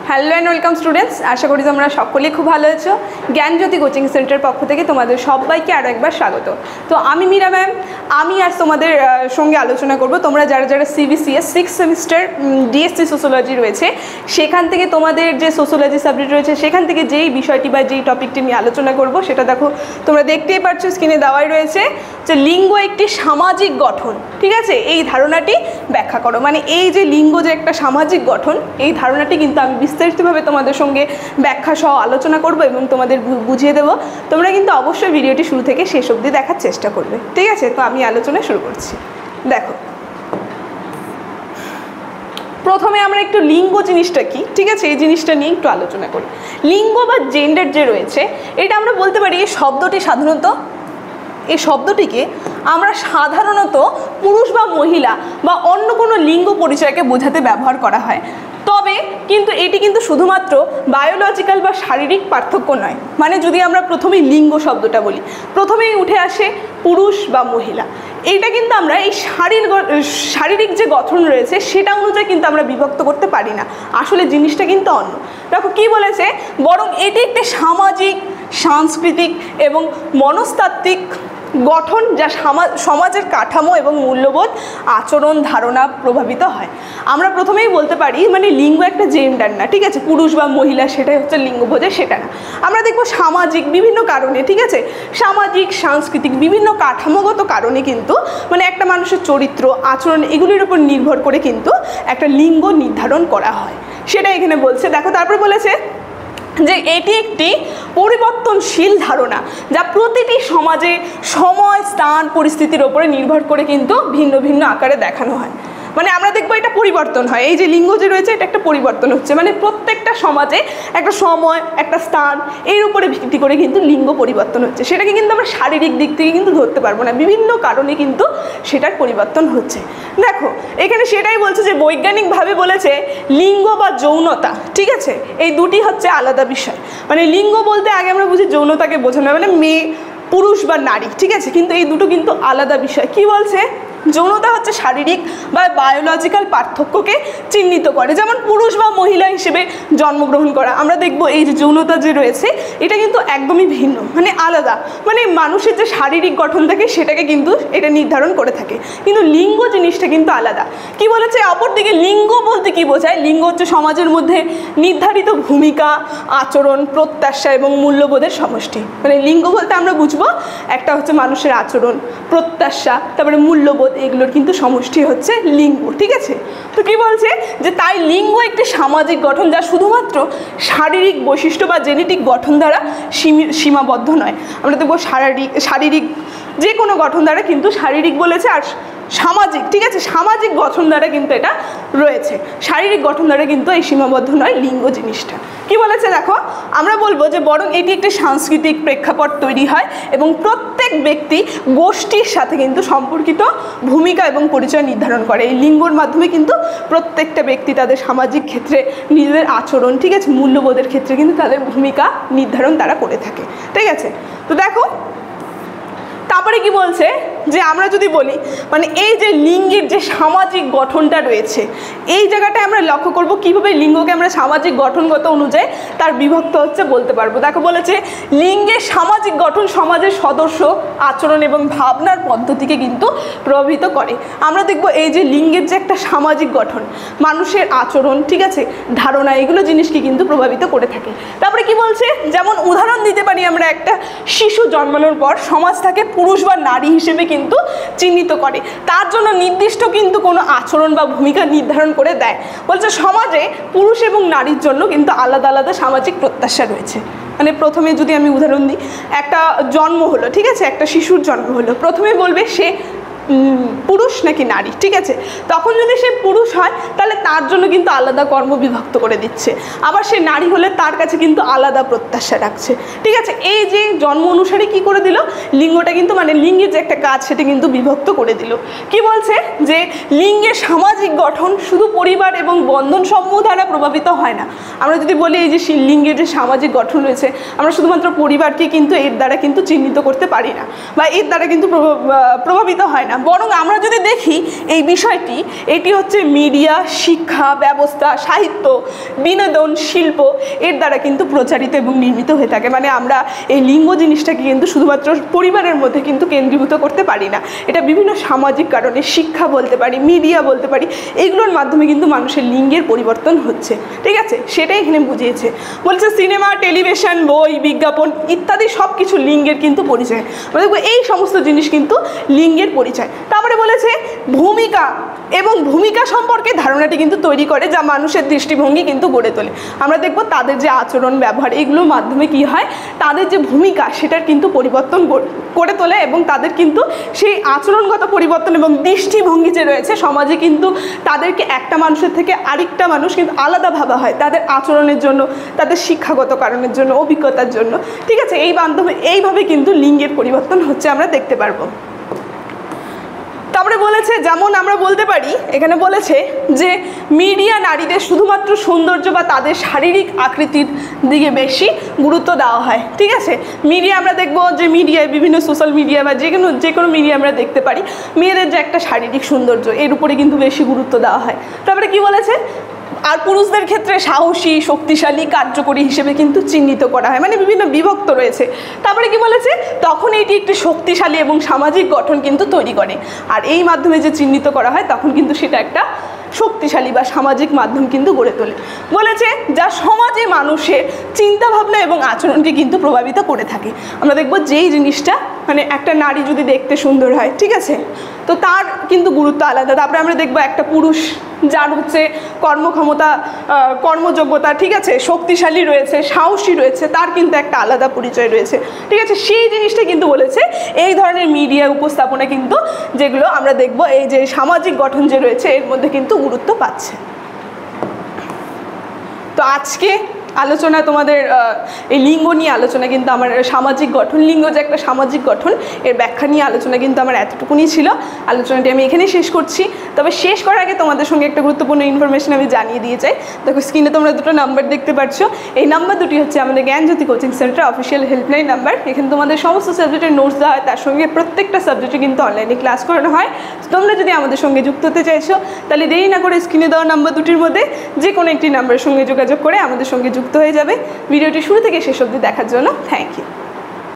Hello and welcome students, আশা করি তোমরা সকলেই খুব ভালো আছো। জ্ঞানজ্যোতি কোচিং সেন্টারের পক্ষ থেকে তোমাদের সবাইকে আরও একবার স্বাগত। তো আমি মীরা ম্যাম, আমি আজ তোমাদের সঙ্গে আলোচনা করব তোমরা যারা যারা CBCS 6th semester DSC sociology রয়েছে, সেখান থেকে তোমাদের যে সোশ্যোলজি সাবজেক্ট রয়েছে সেখান থেকে যেই বিষয়টি বা যেই টপিকটি নিয়ে আলোচনা করব সেটা দেখো, তোমরা দেখতেই পাচ্ছ স্ক্রিনে দেওয়াই রয়েছে যে লিঙ্গ একটি সামাজিক গঠন। ঠিক আছে, এই ধারণাটি ব্যাখ্যা করো। মানে এই যে লিঙ্গ যে একটা সামাজিক গঠন, এই ধারণাটি কিন্তু আমি বিস্তারিতভাবে তোমাদের সঙ্গে ব্যাখ্যা সহ আলোচনা করব এবং তোমাদের বুঝিয়ে দেবো। তোমরা কিন্তু অবশ্যই ভিডিওটি শুরু থেকে শেষ অবধি দেখার চেষ্টা করবে। ঠিক আছে, তো আমি আলোচনা শুরু করছি। দেখো, প্রথমে আমরা একটু লিঙ্গ জিনিসটা কি, ঠিক আছে, এই জিনিসটা নিয়ে একটু আলোচনা করি। লিঙ্গ বা জেন্ডার যে রয়েছে, এটা আমরা বলতে পারি এই শব্দটিকে আমরা সাধারণত পুরুষ বা মহিলা বা অন্য কোনো লিঙ্গ পরিচয়কে বোঝাতে ব্যবহার করা হয়। তবে কিন্তু এটি কিন্তু শুধুমাত্র বায়োলজিক্যাল বা শারীরিক পার্থক্য নয়। মানে যদি আমরা প্রথমেই লিঙ্গ শব্দটা বলি, প্রথমেই উঠে আসে পুরুষ বা মহিলা। এইটা কিন্তু আমরা এই শারীরিক যে গঠন রয়েছে সেটা অনুযায়ী কিন্তু আমরা বিভক্ত করতে পারি না। আসলে জিনিসটা কিন্তু অন্য। দেখো কি বলেছে, বরং এটি একটি সামাজিক, সাংস্কৃতিক এবং মনস্তাত্ত্বিক গঠন যা সমাজের কাঠামো এবং মূল্যবোধ, আচরণ, ধারণা প্রভাবিত হয়। আমরা প্রথমেই বলতে পারি মানে লিঙ্গ একটা জেন্ডার না, ঠিক আছে, পুরুষ বা মহিলা সেটাই হচ্ছে লিঙ্গ বোঝে সেটা না। আমরা দেখব সামাজিক বিভিন্ন কারণে, ঠিক আছে, সামাজিক, সাংস্কৃতিক বিভিন্ন কাঠামোগত কারণে কিন্তু মানে একটা মানুষের চরিত্র, আচরণ এগুলির উপর নির্ভর করে কিন্তু একটা লিঙ্গ নির্ধারণ করা হয়, সেটা এখানে বলছে। দেখো তারপর বলেছে যে এটি একটি পরিবর্তনশীল ধারণা যা প্রতিটি সমাজে সময়, স্থান, পরিস্থিতির ওপরে নির্ভর করে কিন্তু ভিন্ন ভিন্ন আকারে দেখানো হয়। মানে আমরা দেখবো এটা পরিবর্তন হয়। এই যে লিঙ্গ যে রয়েছে এটা একটা পরিবর্তন হচ্ছে, মানে প্রত্যেকটা সমাজে একটা সময়, একটা স্থান, এর উপরে ভিত্তি করে কিন্তু লিঙ্গ পরিবর্তন হচ্ছে। সেটাকে কিন্তু আমরা শারীরিক দিক থেকে কিন্তু ধরতে পারবো না, বিভিন্ন কারণে কিন্তু সেটার পরিবর্তন হচ্ছে। দেখো এখানে সেটাই বলছে যে বৈজ্ঞানিকভাবে বলেছে লিঙ্গ বা যৌনতা, ঠিক আছে, এই দুটি হচ্ছে আলাদা বিষয়। মানে লিঙ্গ বলতে আগে আমরা বুঝি যৌনতাকে বোঝানো হয়, মানে মেয়ে, পুরুষ বা নারী, ঠিক আছে, কিন্তু এই দুটো কিন্তু আলাদা বিষয়। কি বলছে, যৌনতা হচ্ছে শারীরিক বা বায়োলজিক্যাল পার্থক্যকে চিহ্নিত করে, যেমন পুরুষ বা মহিলা হিসেবে জন্মগ্রহণ করা। আমরা দেখব এই যে যৌনতা যে রয়েছে এটা কিন্তু একদমই ভিন্ন, মানে আলাদা, মানে মানুষের যে শারীরিক গঠন থাকে সেটাকে কিন্তু এটা নির্ধারণ করে থাকে, কিন্তু লিঙ্গ জিনিসটা কিন্তু আলাদা। কি বলেছে, অপরদিকে লিঙ্গ বলতে কি বোঝায়, লিঙ্গ হচ্ছে সমাজের মধ্যে নির্ধারিত ভূমিকা, আচরণ, প্রত্যাশা এবং মূল্যবোধের সমষ্টি। মানে লিঙ্গ বলতে আমরা বুঝবো একটা হচ্ছে মানুষের আচরণ, প্রত্যাশা, তারপরে মূল্যবোধ, এগুলোর কিন্তু সমষ্টি হচ্ছে লিঙ্গ, ঠিক আছে। তো কি বলছে যে তাই লিঙ্গ একটি সামাজিক গঠন যা শুধুমাত্র শারীরিক বৈশিষ্ট্য বা জেনেটিক গঠন দ্বারা সীমাবদ্ধ নয়। আমরা দেখবো শারীরিক যে কোনো গঠন দ্বারা কিন্তু শারীরিক বলেছে, আর সামাজিক, ঠিক আছে, সামাজিক গঠন দ্বারা কিন্তু এটা রয়েছে, শারীরিক গঠন দ্বারা কিন্তু এই সীমাবদ্ধ নয় লিঙ্গ জিনিসটা। কি বলেছে দেখো, আমরা বলবো যে বরং এটি একটি সাংস্কৃতিক প্রেক্ষাপট তৈরি হয় এবং প্রত্যেক ব্যক্তি গোষ্ঠীর সাথে কিন্তু সম্পর্কিত ভূমিকা এবং পরিচয় নির্ধারণ করে। এই লিঙ্গর মাধ্যমে কিন্তু প্রত্যেকটা ব্যক্তি তাদের সামাজিক ক্ষেত্রে নিজেদের আচরণ, ঠিক আছে, মূল্যবোধের ক্ষেত্রে কিন্তু তাদের ভূমিকা নির্ধারণ তারা করে থাকে, ঠিক আছে। তো দেখো তারপরে কি বলছে যে আমরা যদি বলি মানে এই যে লিঙ্গের যে সামাজিক গঠনটা রয়েছে, এই জায়গাটায় আমরা লক্ষ্য করব কীভাবে লিঙ্গকে আমরা সামাজিক গঠনগত অনুযায়ী তার বিভক্ত হচ্ছে বলতে পারবো। দেখো বলেছে লিঙ্গের সামাজিক গঠন সমাজের সদস্য, আচরণ এবং ভাবনার পদ্ধতিকে কিন্তু প্রভাবিত করে। আমরা দেখব এই যে লিঙ্গের যে একটা সামাজিক গঠন, মানুষের আচরণ, ঠিক আছে, ধারণা, এগুলো জিনিসকে কিন্তু প্রভাবিত করে থাকে। তারপরে কি বলছে, যেমন উদাহরণ দিতে পারি আমরা, একটা শিশু জন্মানোর পর সমাজ তাকে পুরুষ বা নারী হিসেবে কিন্তু চিহ্নিত করে, তার জন্য নির্দিষ্ট কিন্তু কোনো আচরণ বা ভূমিকা নির্ধারণ করে দেয়। বলছে সমাজে পুরুষ এবং নারীর জন্য কিন্তু আলাদা আলাদা সামাজিক প্রত্যাশা রয়েছে। মানে প্রথমে যদি আমি উদাহরণ দিই, একটা জন্ম হলো, ঠিক আছে, একটা শিশুর জন্ম হলো, প্রথমে বলবে সে পুরুষ নাকি নারী, ঠিক আছে। তখন যদি সে পুরুষ হয় তাহলে তার জন্য কিন্তু আলাদা কর্ম বিভক্ত করে দিচ্ছে, আবার সে নারী হলে তার কাছে কিন্তু আলাদা প্রত্যাশা রাখছে, ঠিক আছে। এই যে জন্ম অনুসারে কি করে দিল, লিঙ্গটা কিন্তু মানে লিঙ্গের যে একটা কাজ সেটা কিন্তু বিভক্ত করে দিল। কি বলছে যে লিঙ্গের সামাজিক গঠন শুধু পরিবার এবং বন্ধন সমূহ দ্বারা প্রভাবিত হয় না। আমরা যদি বলি এই যে লিঙ্গের যে সামাজিক গঠন রয়েছে, আমরা শুধুমাত্র পরিবারকে কিন্তু এর দ্বারা কিন্তু চিহ্নিত করতে পারি না, বা এর দ্বারা কিন্তু প্রভাবিত হয় না। না, বরং আমরা যদি দেখি এই বিষয়টি, এটি হচ্ছে মিডিয়া, শিক্ষা ব্যবস্থা, সাহিত্য, বিনোদন, শিল্প এর দ্বারা কিন্তু প্রচারিত এবং নির্মিত হয়ে থাকে। মানে আমরা এই লিঙ্গ জিনিসটাকে কিন্তু শুধুমাত্র পরিবারের মধ্যে কিন্তু কেন্দ্রীভূত করতে পারি না, এটা বিভিন্ন সামাজিক কারণে, শিক্ষা বলতে পারি, মিডিয়া বলতে পারি, এগুলোর মাধ্যমে কিন্তু মানুষের লিঙ্গের পরিবর্তন হচ্ছে। ঠিক আছে, সেটাই এখানে বুঝিয়েছে। বলছে সিনেমা, টেলিভিশন, বই, বিজ্ঞাপন ইত্যাদি সব কিছু লিঙ্গের কিন্তু পরিচয়। দেখবো এই সমস্ত জিনিস কিন্তু লিঙ্গের পরিচয়। তারপরে বলেছে ভূমিকা এবং ভূমিকা সম্পর্কে ধারণাটি কিন্তু তৈরি করে, যা মানুষের দৃষ্টিভঙ্গি কিন্তু গড়ে তোলে। আমরা দেখব তাদের যে আচরণ ব্যবহার এগুলোর মাধ্যমে কি হয়, তাদের যে ভূমিকা সেটার কিন্তু পরিবর্তন করে তোলে এবং তাদের কিন্তু সেই আচরণগত পরিবর্তন এবং দৃষ্টিভঙ্গি যে রয়েছে সমাজে কিন্তু তাদেরকে একটা মানুষের থেকে আরেকটা মানুষ কিন্তু আলাদা ভাবা হয় তাদের আচরণের জন্য, তাদের শিক্ষাগত কারণের জন্য, অভিজ্ঞতার জন্য। ঠিক আছে, এইভাবে কিন্তু লিঙ্গের পরিবর্তন হচ্ছে আমরা দেখতে পারবো। তারপরে বলেছে, যেমন আমরা বলতে পারি, এখানে বলেছে যে মিডিয়া নারীদের শুধুমাত্র সৌন্দর্য বা তাদের শারীরিক আকৃতির দিকে বেশি গুরুত্ব দেওয়া হয়। ঠিক আছে, মিডিয়া আমরা দেখব যে মিডিয়ায় বিভিন্ন সোশ্যাল মিডিয়া বা যে কোনো মিডিয়া আমরা দেখতে পারি মেয়েদের যে একটা শারীরিক সৌন্দর্য এর উপরে কিন্তু বেশি গুরুত্ব দেওয়া হয়। তারপরে কি বলেছে, আর পুরুষদের ক্ষেত্রে সাহসী, শক্তিশালী, কার্যকরী হিসেবে কিন্তু চিহ্নিত করা হয়, মানে বিভিন্ন বিভক্ত রয়েছে। তারপরে কি বলেছে, তখন এটি একটি শক্তিশালী এবং সামাজিক গঠন কিন্তু তৈরি করে, আর এই মাধ্যমে যে চিহ্নিত করা হয় তখন কিন্তু সেটা একটা শক্তিশালী বা সামাজিক মাধ্যম কিন্তু গড়ে তোলে। বলেছে যা সমাজে মানুষের চিন্তাভাবনা এবং আচরণকে কিন্তু প্রভাবিত করে থাকে। আমরা দেখব যেই জিনিসটা মানে একটা নারী যদি দেখতে সুন্দর হয়, ঠিক আছে, তো তার কিন্তু গুরুত্ব আলাদা। তারপরে আমরা দেখব একটা পুরুষ যার হচ্ছে কর্মক্ষমতা, কর্মযোগ্যতা, ঠিক আছে, শক্তিশালী রয়েছে, সাহসী রয়েছে, তার কিন্তু একটা আলাদা পরিচয় রয়েছে। ঠিক আছে, সেই জিনিসটা কিন্তু বলেছে এই ধরনের মিডিয়া উপস্থাপনা কিন্তু যেগুলো আমরা দেখব এই যে সামাজিক গঠন যে রয়েছে এর মধ্যে কিন্তু গুরুত্ব পাচ্ছে। তো আজকে আলোচনা তোমাদের এই লিঙ্গ নিয়ে আলোচনা কিন্তু আমার সামাজিক গঠন, লিঙ্গ যে একটা সামাজিক গঠন এর ব্যাখ্যা নিয়ে আলোচনা কিন্তু আমার এতটুকুনি ছিল। আলোচনাটি আমি এখানেই শেষ করছি। তবে শেষ করার আগে তোমাদের সঙ্গে একটা গুরুত্বপূর্ণ ইনফরমেশন আমি জানিয়ে দিয়ে চাই। দেখো স্ক্রিনে তোমরা দুটো নাম্বার দেখতে পাচ্ছ, এই নাম্বার দুটি হচ্ছে আমাদের Gyanjyoti coaching centre official helpline number. এখানে তোমাদের সমস্ত সাবজেক্টের নোটস দেওয়া হয়, তার সঙ্গে প্রত্যেকটা সাবজেক্টে কিন্তু অনলাইনে ক্লাস করানো হয়। তোমরা যদি আমাদের সঙ্গে যুক্ত হতে চাইছো তাহলে দেরি না করে স্ক্রিনে দেওয়া নাম্বার দুটির মধ্যে যে কোনো একটি নাম্বারের সঙ্গে যোগাযোগ করে আমাদের সঙ্গে যুক্ত হয়ে যাবে। ভিডিওটি শুরু থেকে শেষ অবধি দেখার জন্য থ্যাংক ইউ।